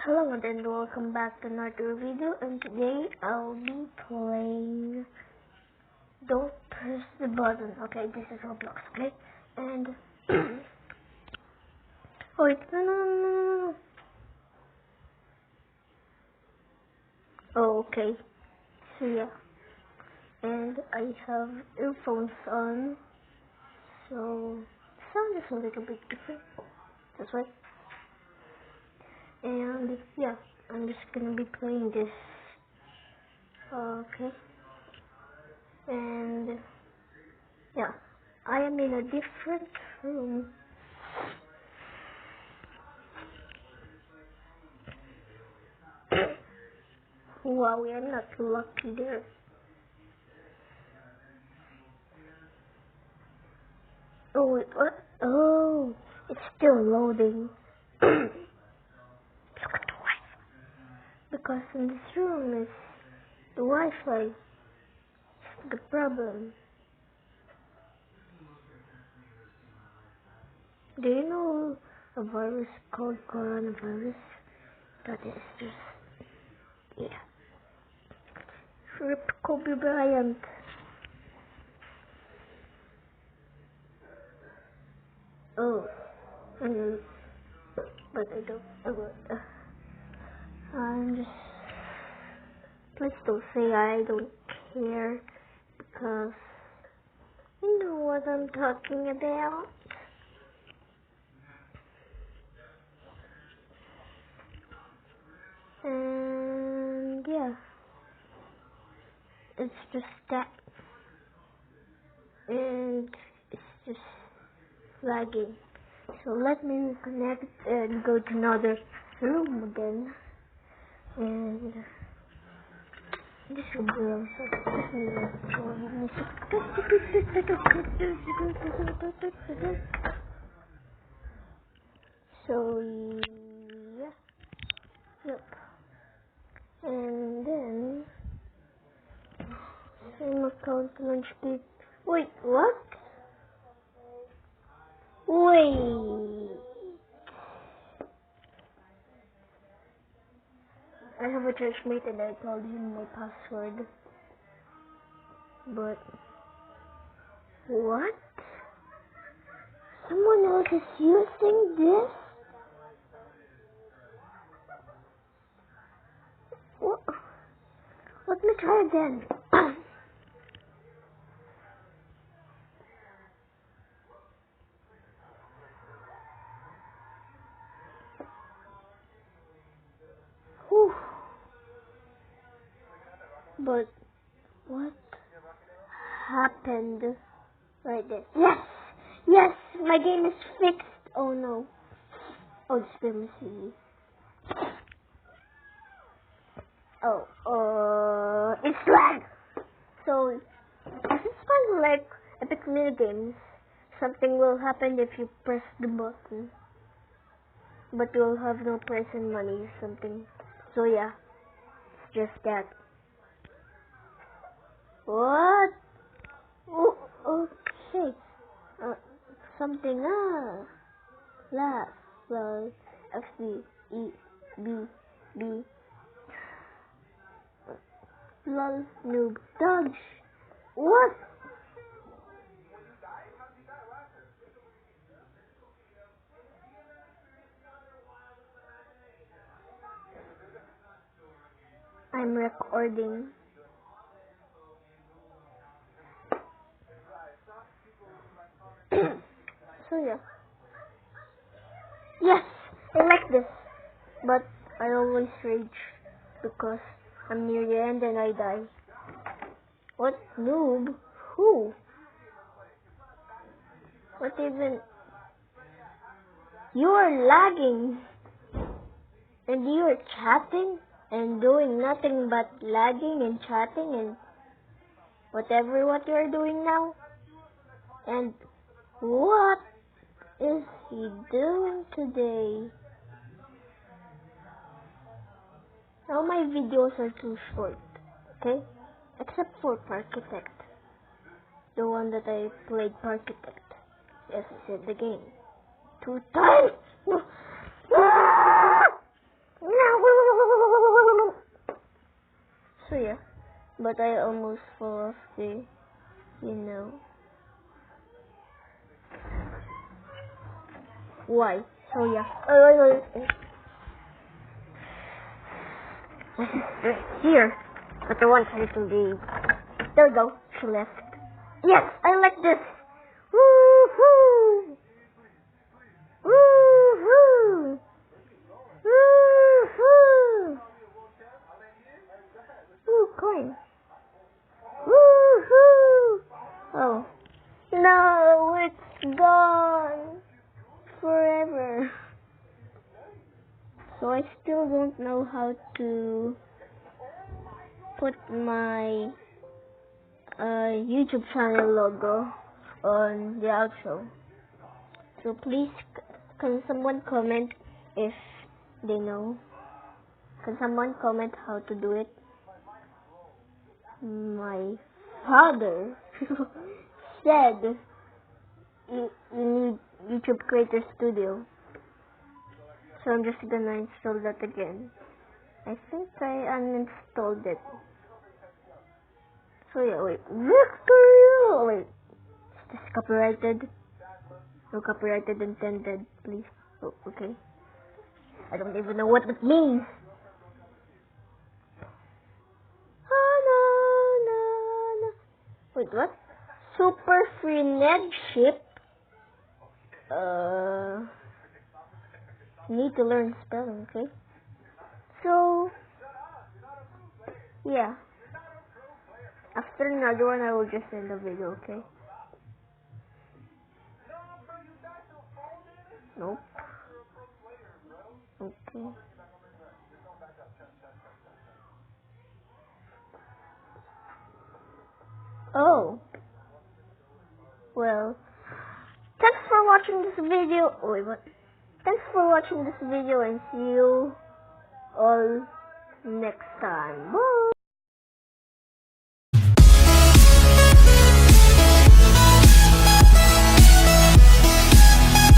Hello and welcome back to another video, and today I'll be playing Don't Press the Button. Okay, this is Roblox, okay? And wait, no. Oh, okay. So yeah. And I have earphones on, so sound is a little bit different. That's right. And yeah, I'm just gonna be playing this. Okay. And yeah, I am in a different room. Wow, we are not lucky there. Oh, wait, what? Oh, it's still loading. Look at the Wi-Fi. Because in this room is the Wi-Fi. It's the problem. Do you know a virus called coronavirus? That is just, yeah. Rip Kobe Bryant. Oh, but I don't. I'm just. Please don't say I don't care, because you know what I'm talking about. And yeah, it's just that. And it's just lagging. So let me reconnect and go to another room again. And this will be so yeah, yep. And then same account launch speed. Wait, what? Wait. I have a church mate and I told him my password. But what? Someone else is using this? What? Let me try again. Whew. But what happened right there? Yes, my game is fixed. Oh no. Oh, this game is easy. Oh, it's lag. So, as it's kind of like Epic Mini Games, something will happen if you press the button, but you'll have no prize and money or something. So yeah, it's just that. What? Oh, okay. Something. Well, X D E B B. Lol, noob, dodge. What? I'm recording. So yeah. Yes, I like this. But I always rage because I'm near the end and I die. What? Noob? Who? What even? You are lagging. And you are chatting and doing nothing but lagging and chatting and whatever what you are doing now. And what is he doing today? Now my videos are too short, okay? Except for Parkitect. The one that I played Parkitect. Yes, I said the game. 2 times! No, So yeah, but I almost fall off the, you know. Why? So yeah. Here. But I want her to be. There we go. She left. Yes, I like this. Woohoo! Woohoo! Woohoo! Ooh, coin. Woohoo! Oh. No, it's gone. Forever. So I still don't know how to put my YouTube channel logo on the outro. So please, can someone comment if they know? Can someone comment how to do it? My father said you need YouTube Creator Studio. So I'm just gonna install that again. I think I uninstalled it. So yeah, wait. Wait. Is this copyrighted? No copyrighted intended, please. Oh, okay. I don't even know what it means. Oh, no. Wait, what? Super free Ned ship? Need to learn spelling, okay? So, yeah. After another one, I will just end the video, okay? Nope. Okay. Oh. Well, thanks for watching this video. Oh, wait, what? Thanks for watching this video and see you all next time.